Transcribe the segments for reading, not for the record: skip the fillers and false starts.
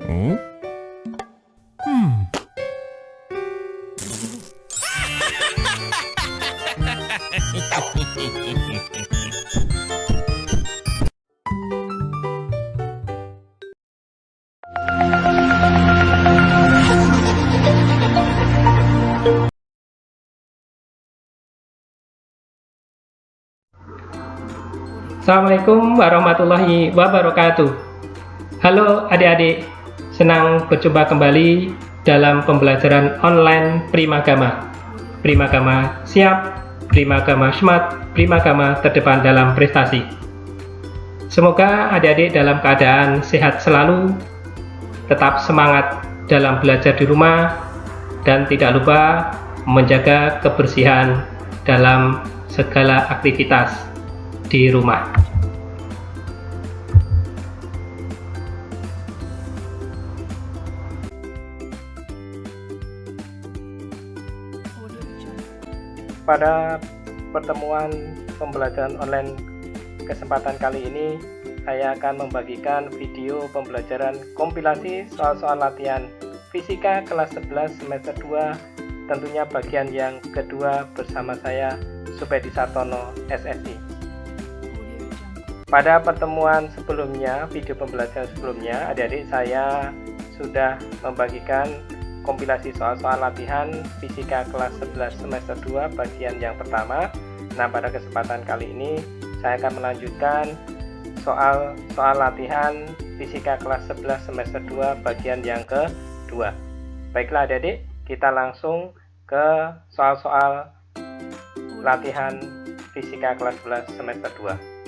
Hmm? Hmm. Assalamualaikum warahmatullahi wabarakatuh. Halo adik-adik, senang berjumpa kembali dalam pembelajaran online Primagama. Primagama siap, Primagama smart, Primagama terdepan dalam prestasi. Semoga adik-adik dalam keadaan sehat selalu, tetap semangat dalam belajar di rumah, dan tidak lupa menjaga kebersihan dalam segala aktivitas di rumah. Pada pertemuan pembelajaran online kesempatan kali ini, saya akan membagikan video pembelajaran kompilasi soal-soal latihan fisika kelas 11 semester 2, tentunya bagian yang kedua bersama saya Supedi Sartono, SSI. Pada pertemuan sebelumnya, video pembelajaran sebelumnya, adik-adik saya sudah membagikan kompilasi soal-soal latihan fisika kelas 11 semester 2 bagian yang pertama. Nah, pada kesempatan kali ini saya akan melanjutkan soal latihan fisika kelas 11 semester 2 bagian yang kedua. Baiklah adik-adik, kita langsung ke soal-soal latihan fisika kelas 11 semester 2.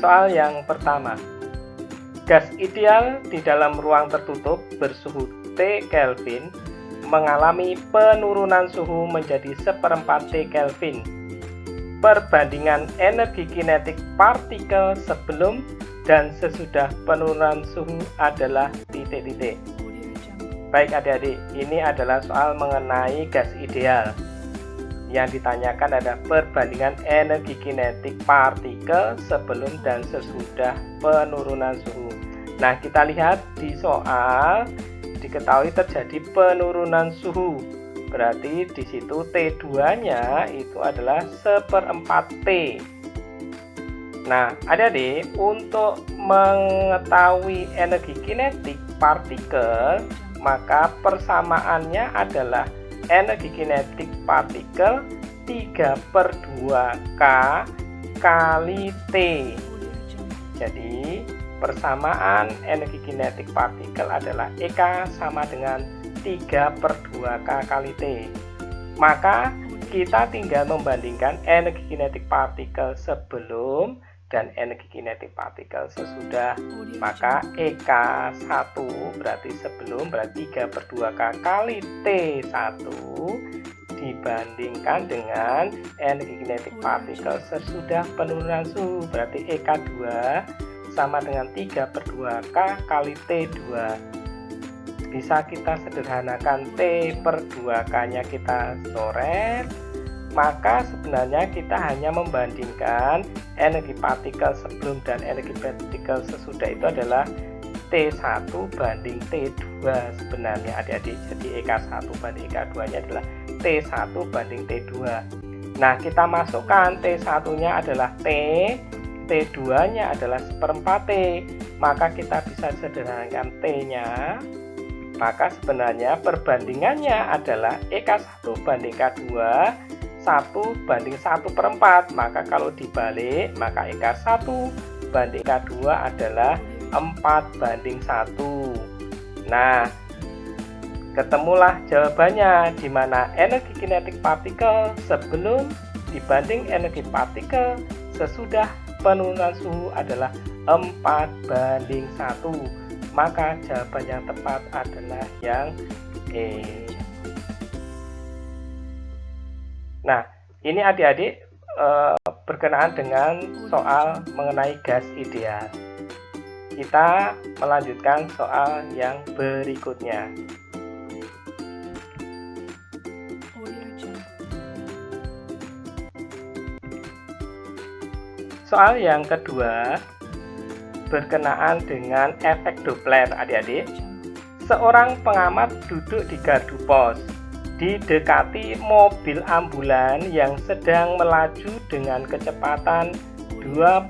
Soal yang pertama, gas ideal di dalam ruang tertutup bersuhu T Kelvin mengalami penurunan suhu menjadi 1/4 T Kelvin. Perbandingan energi kinetik partikel sebelum dan sesudah penurunan suhu adalah titik-titik. Baik adik-adik, ini adalah soal mengenai gas ideal. Yang ditanyakan adalah perbandingan energi kinetik partikel sebelum dan sesudah penurunan suhu. Nah, kita lihat di soal diketahui terjadi penurunan suhu. Berarti di situ T2-nya itu adalah 1/4 T. Nah, adik-adik, untuk mengetahui energi kinetik partikel, maka persamaannya adalah energi kinetik partikel 3/2K kali T. Jadi persamaan energi kinetik partikel adalah EK sama dengan 3/2K kali T. Maka kita tinggal membandingkan energi kinetik partikel sebelum dan energi kinetik partikel sesudah. Maka EK1 berarti sebelum berarti 3/2K kali T1 dibandingkan dengan energi kinetik partikel sesudah penurunan suhu, berarti EK2 sama dengan 3/2K kali T2. Bisa kita sederhanakan, T/2K nya kita coret, maka sebenarnya kita hanya membandingkan energi partikel sebelum dan energi partikel sesudah itu adalah T1 banding T2 sebenarnya adik-adik. Jadi EK1 banding EK2 nya adalah T1 banding T2. Nah, kita masukkan T1 nya adalah T, T2 nya adalah 1/4 T, maka kita bisa sederhanakan T nya. Maka sebenarnya perbandingannya adalah EK1 banding EK2 1 banding 1/4. Maka kalau dibalik, maka EK1 banding EK2 adalah 4 banding 1. Nah, ketemulah jawabannya, di mana energi kinetik partikel sebelum dibanding energi partikel sesudah penurunan suhu adalah 4 banding 1. Maka jawaban yang tepat adalah yang E. Nah, ini adik-adik berkenaan dengan soal mengenai gas ideal. Kita melanjutkan soal yang berikutnya. Soal yang kedua berkenaan dengan efek Doppler, adik-adik. Seorang pengamat duduk di gardu pos, didekati mobil ambulan yang sedang melaju dengan kecepatan 25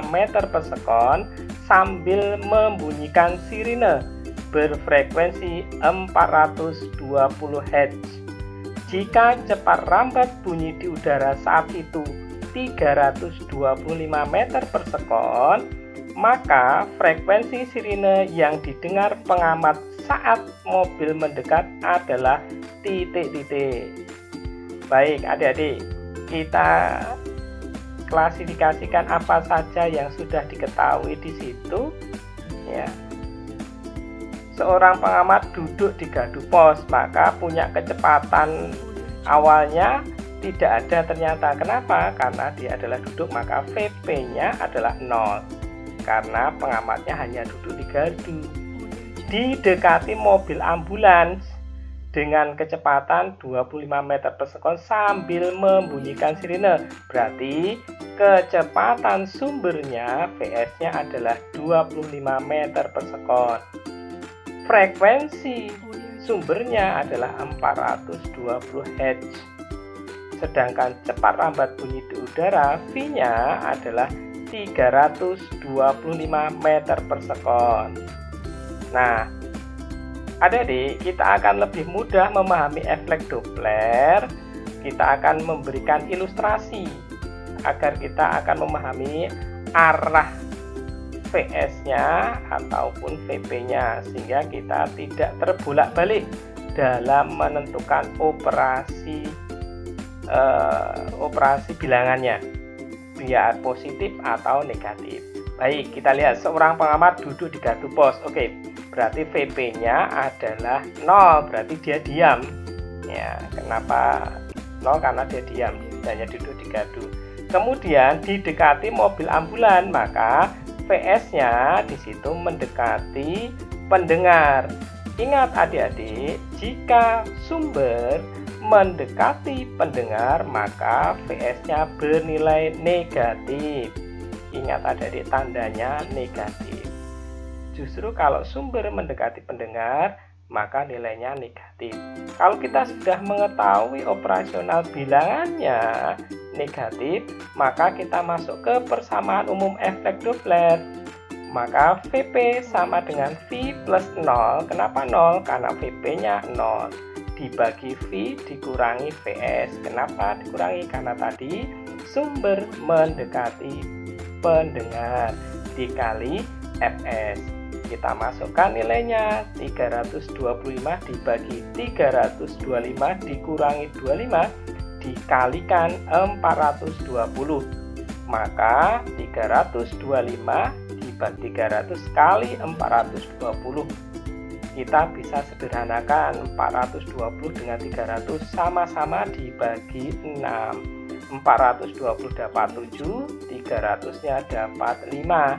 meter per sekon sambil membunyikan sirine berfrekuensi 420 Hz. Jika cepat rambat bunyi di udara saat itu 325 meter per sekon, maka frekuensi sirine yang didengar pengamat saat mobil mendekat adalah titik-titik. Baik, adik-adik, kita klasifikasikan apa saja yang sudah diketahui di situ, ya. Seorang pengamat duduk di gardu pos, maka punya kecepatan awalnya tidak ada ternyata. Kenapa? Karena dia adalah duduk, maka VP-nya adalah 0. Karena pengamatnya hanya duduk di gardu. Didekati mobil ambulans dengan kecepatan 25 meter per sekon sambil membunyikan sirine. Berarti kecepatan sumbernya VS-nya adalah 25 meter per sekon. Frekuensi sumbernya adalah 420 Hz. Sedangkan cepat rambat bunyi di udara V-nya adalah 325 meter per sekon. Nah, adik-adik, kita akan lebih mudah memahami efek Doppler. Kita akan memberikan ilustrasi agar kita akan memahami arah VS-nya ataupun VP-nya, sehingga kita tidak terbolak-balik dalam menentukan operasi bilangannya, biar positif atau negatif. Baik, kita lihat seorang pengamat duduk di gardu pos. Oke, berarti VP-nya adalah 0, berarti dia diam. Ya, kenapa 0? Karena dia diam, hanya duduk di gardu. Kemudian didekati mobil ambulan, maka VS-nya di situ mendekati pendengar. Ingat adik-adik, jika sumber mendekati pendengar, maka VS-nya bernilai negatif. Ingat adik-adik, tandanya negatif. Justru kalau sumber mendekati pendengar, maka nilainya negatif. Kalau kita sudah mengetahui operasional bilangannya negatif, maka kita masuk ke persamaan umum efek Doppler. Maka VP sama dengan V plus 0. Kenapa 0? Karena VP-nya 0. Dibagi V dikurangi VS. Kenapa dikurangi? Karena tadi sumber mendekati pendengar dikali Fs. Kita masukkan nilainya 325 dibagi 325 dikurangi 25 dikalikan 420. Maka 325 dibagi 300 kali 420. Kita bisa sederhanakan 420 dengan 300 sama-sama dibagi 6. 420 dapat 7, 300-nya dapat 5.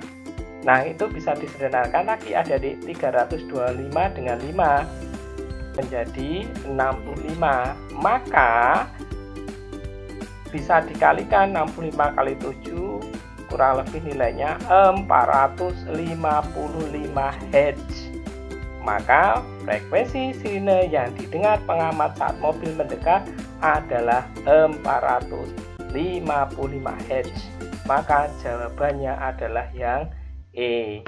Nah, itu bisa disederhanakan lagi adik-adik. 325 dengan 5 menjadi 65. Maka bisa dikalikan 65 kali 7, kurang lebih nilainya 455 Hz. Maka frekuensi sirine yang didengar pengamat saat mobil mendekat adalah 455 Hz. Maka jawabannya adalah yang E.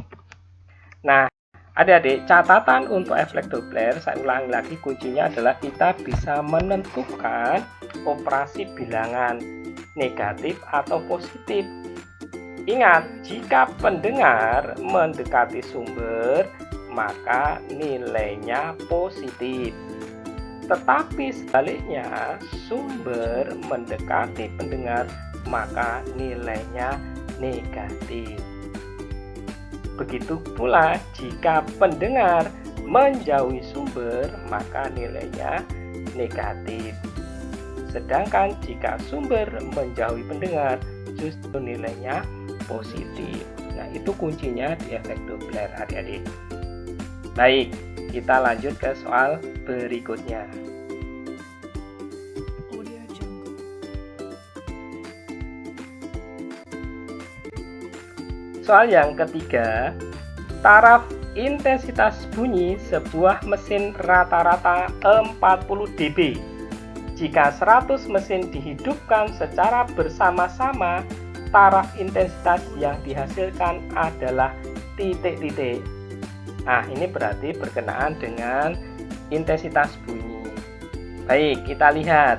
Nah, adik-adik, catatan untuk efek Doppler, saya ulangi lagi, kuncinya adalah kita bisa menentukan operasi bilangan negatif atau positif. Ingat, jika pendengar mendekati sumber, maka nilainya positif. Tetapi sebaliknya, sumber mendekati pendengar, maka nilainya negatif. Begitu pula jika pendengar menjauhi sumber, maka nilainya negatif. Sedangkan jika sumber menjauhi pendengar, justru nilainya positif. Nah, itu kuncinya di efek Doppler, adik-adik. Baik, kita lanjut ke soal berikutnya. Soal yang ketiga, taraf intensitas bunyi sebuah mesin rata-rata 40 dB. Jika 100 mesin dihidupkan secara bersama-sama, taraf intensitas yang dihasilkan adalah titik-titik. Nah, ini berarti berkenaan dengan intensitas bunyi. Baik, kita lihat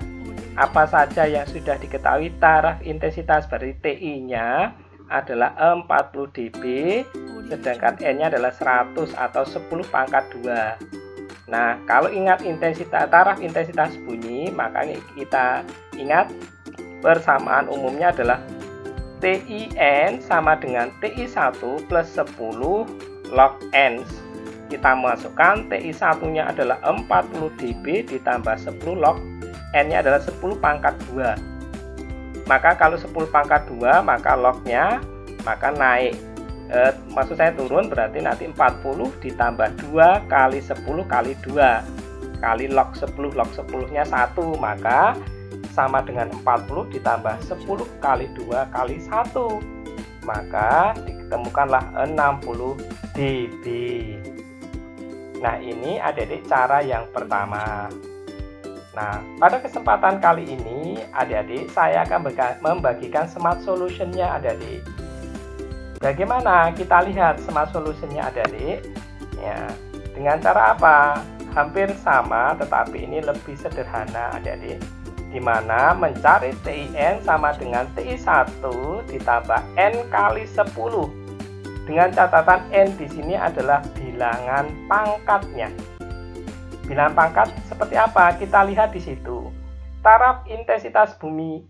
apa saja yang sudah diketahui. Taraf intensitas, berarti TI-nya adalah 40 dB, sedangkan N-nya adalah 100 atau 10 pangkat 2. Nah, kalau ingat taraf intensitas bunyi, maka kita ingat persamaan umumnya adalah TIN sama dengan TI1 plus 10 log N. Kita masukkan TI1-nya adalah 40 dB ditambah 10 log N-nya adalah 10 pangkat 2. Maka kalau 10 pangkat 2, maka lognya maka naik. Maksud saya turun, berarti nanti 40 ditambah 2 kali 10 kali 2 kali log 10. Log 10-nya 1, maka sama dengan 40 ditambah 10 kali 2 kali 1. Maka ditemukanlah 60 dB. Nah, ini adik-adik cara yang pertama. Nah, pada kesempatan kali ini adik-adik saya akan membagikan smart solution-nya adik-adik. Bagaimana kita lihat smart solution-nya adik-adik? Ya, dengan cara apa? Hampir sama, tetapi ini lebih sederhana adik-adik. Di mana mencari TIN sama dengan TI1 ditambah N kali 10. Dengan catatan N di sini adalah bilangan pangkatnya. Bilangan pangkat seperti apa? Kita lihat di situ. Taraf intensitas bunyi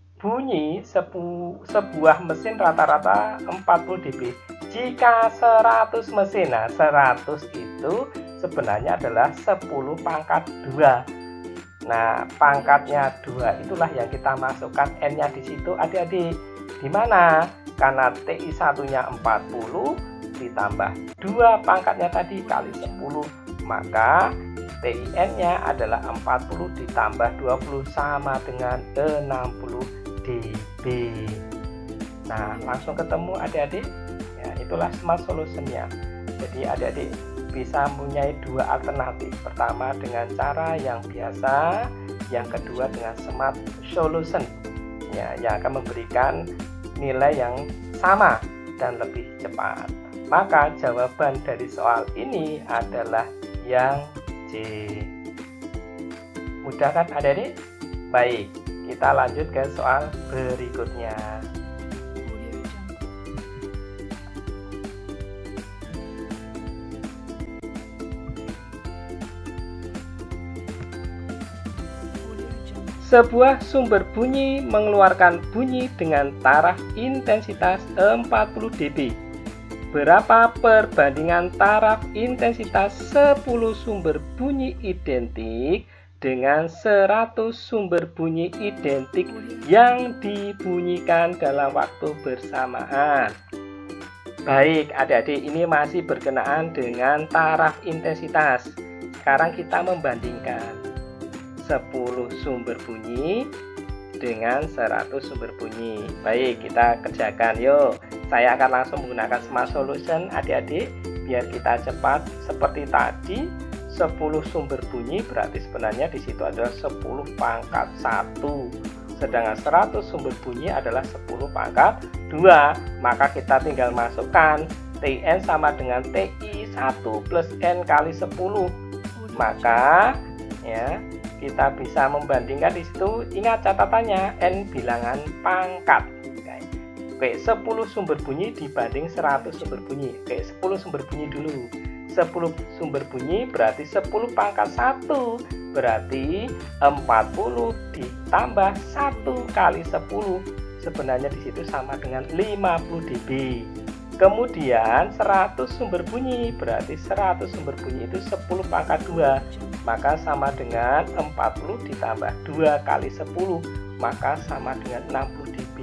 sebuah mesin rata-rata 40 dB. Jika 100 mesin, nah 100 itu sebenarnya adalah 10 pangkat 2. Nah, pangkatnya 2 itulah yang kita masukkan N-nya di situ adik-adik. Di mana? Karena TI1-nya 40 ditambah 2 pangkatnya tadi kali 10, maka TIN-nya adalah 40 ditambah 20 sama dengan 60 dB. Nah, langsung ketemu adik-adik. Ya, itulah smart solution-nya. Jadi adik-adik bisa mempunyai dua alternatif. Pertama dengan cara yang biasa, yang kedua dengan smart solution. Ya, yang akan memberikan nilai yang sama dan lebih cepat. Maka jawaban dari soal ini adalah yang C. Mudah kan adik-adik? Baik, kita lanjut ke soal berikutnya. Sebuah sumber bunyi mengeluarkan bunyi dengan taraf intensitas 40 dB. Berapa perbandingan taraf intensitas 10 sumber bunyi identik dengan 100 sumber bunyi identik yang dibunyikan dalam waktu bersamaan? Baik, adik-adik, ini masih berkenaan dengan taraf intensitas. Sekarang kita membandingkan 10 sumber bunyi dengan 100 sumber bunyi. Baik, kita kerjakan. Yuk, saya akan langsung menggunakan smart solution adik-adik biar kita cepat. Seperti tadi, 10 sumber bunyi berarti sebenarnya di situ adalah 10 pangkat 1. Sedangkan 100 sumber bunyi adalah 10 pangkat 2. Maka kita tinggal masukkan TN sama dengan TI1 plus N kali 10. Maka ya, kita bisa membandingkan di situ. Ingat catatannya, N bilangan pangkat. Oke, 10 sumber bunyi dibanding 100 sumber bunyi. Oke, 10 sumber bunyi dulu. 10 sumber bunyi berarti 10 pangkat 1. Berarti 40 ditambah 1 kali 10. Sebenarnya di situ sama dengan 50 dB. Kemudian 100 sumber bunyi berarti 100 sumber bunyi itu 10 pangkat 2. Maka sama dengan 40 ditambah 2 kali 10, maka sama dengan 60 dB.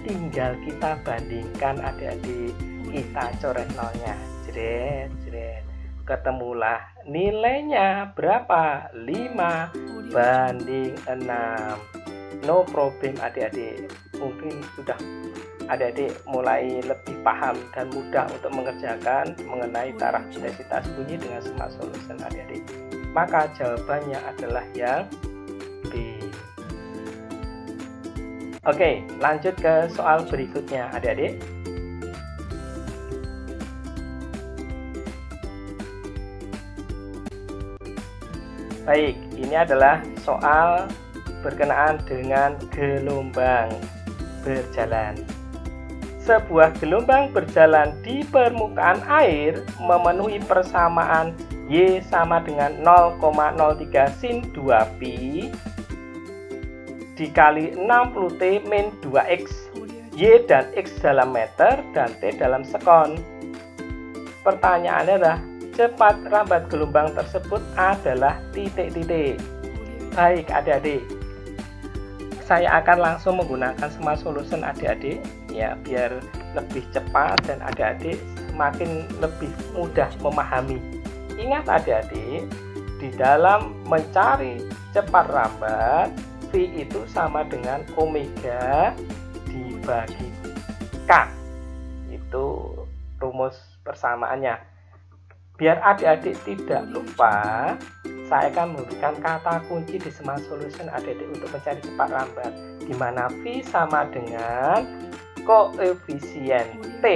Tinggal kita bandingkan adik-adik, kita coret nolnya, jret, jret. Ketemulah nilainya berapa? 5 banding 6. No problem adik-adik, mungkin sudah adik-adik mulai lebih paham dan mudah untuk mengerjakan mengenai taraf intensitas bunyi dengan Smart Solution adik-adik. Maka jawabannya adalah yang B. Oke, lanjut ke soal berikutnya adik-adik. Baik, ini adalah soal berkenaan dengan gelombang berjalan. Sebuah gelombang berjalan di permukaan air memenuhi persamaan Y sama dengan 0,03 sin 2pi dikali 60T min 2X, Y dan X dalam meter dan T dalam sekon. Pertanyaannya adalah cepat rambat gelombang tersebut adalah titik-titik. Baik adik-adik, saya akan langsung menggunakan Smart Solution adik-adik ya, biar lebih cepat dan adik-adik semakin lebih mudah memahami. Ingat adik-adik, di dalam mencari cepat rambat, V itu sama dengan omega dibagi K. Itu rumus persamaannya. Biar adik-adik tidak lupa, saya akan memberikan kata kunci di Smart Solution adik-adik untuk mencari cepat rambat, di mana V sama dengan koefisien T.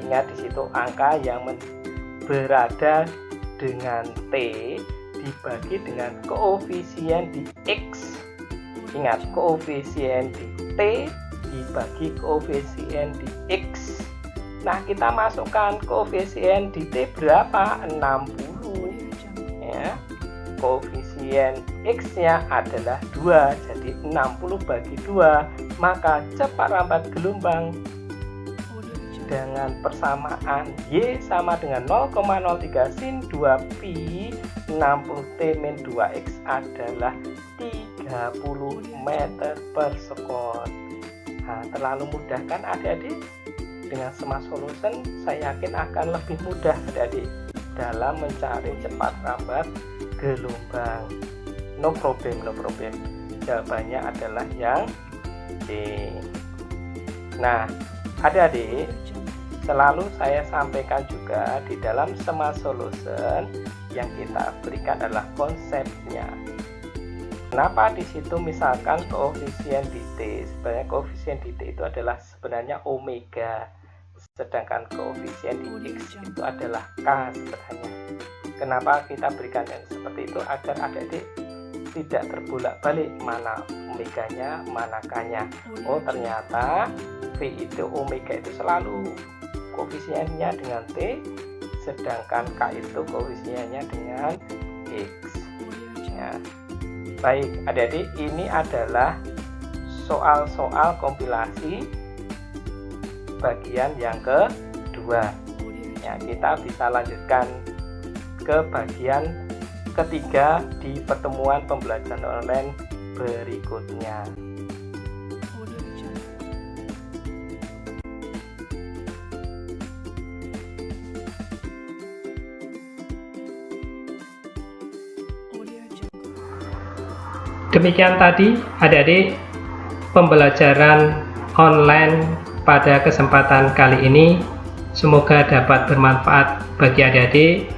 Ingat di situ angka yang berada dengan T dibagi dengan koefisien di X. Ingat, koefisien di T dibagi koefisien di X. Nah, kita masukkan koefisien di T berapa? 60 ya. Koefisien X-nya adalah 2, jadi 60 bagi 2. Maka cepat rambat gelombang dengan persamaan Y sama dengan 0,03 sin 2pi 60T min 2X adalah 30 meter per sekon. Nah, terlalu mudah kan adik-adik? Dengan Smart Solution saya yakin akan lebih mudah adik-adik dalam mencari cepat rambat gelombang. No problem, no problem. Jawabannya adalah yang D. Nah, adik-adik, selalu saya sampaikan juga di dalam Smart Solution yang kita berikan adalah konsepnya. Kenapa di situ misalkan koefisien di T? Sebenarnya koefisien di T itu adalah sebenarnya omega, sedangkan koefisien di X itu adalah K sebenarnya. Kenapa kita berikan yang seperti itu? Agar adik-adik tidak terbolak-balik mana omeganya, mana K-nya. Oh, ternyata V itu omega itu selalu koefisiennya dengan T, sedangkan K itu koefisiennya dengan X ya. Baik adik-adik, ini adalah soal-soal kompilasi bagian yang kedua ya. Kita bisa lanjutkan ke bagian ketiga di pertemuan pembelajaran online berikutnya. Demikian tadi adik-adik pembelajaran online pada kesempatan kali ini. Semoga dapat bermanfaat bagi adik-adik,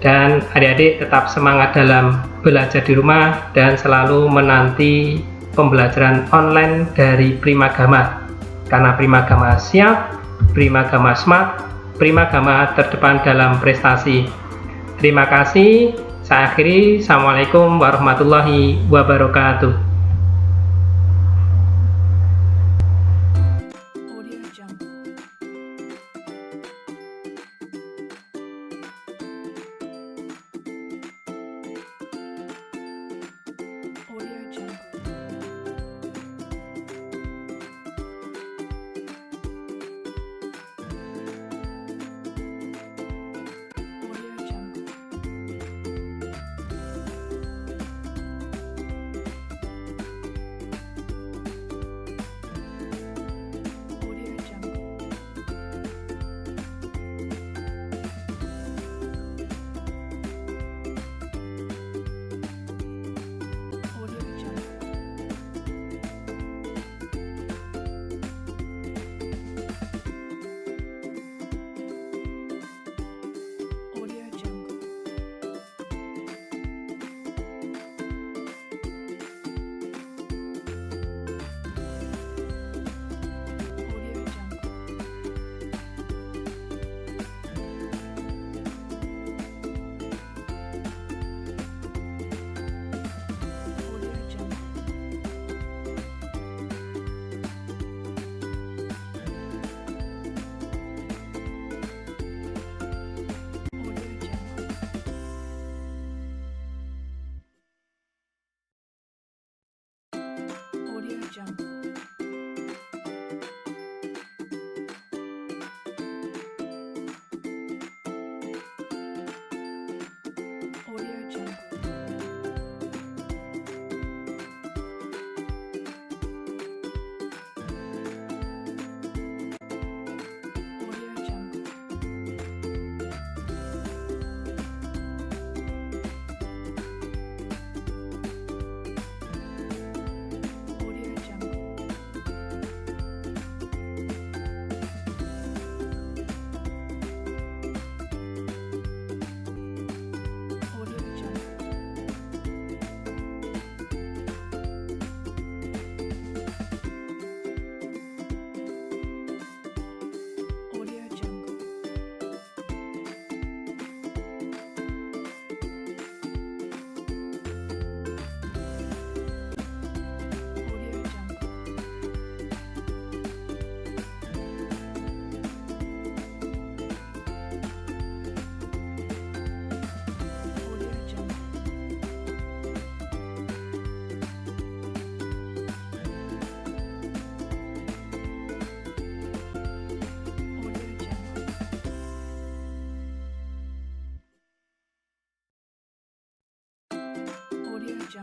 dan adik-adik tetap semangat dalam belajar di rumah dan selalu menanti pembelajaran online dari Primagama. Karena Primagama siap, Primagama smart, Primagama terdepan dalam prestasi. Terima kasih. Saya akhiri. Assalamualaikum warahmatullahi wabarakatuh.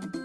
Jungle.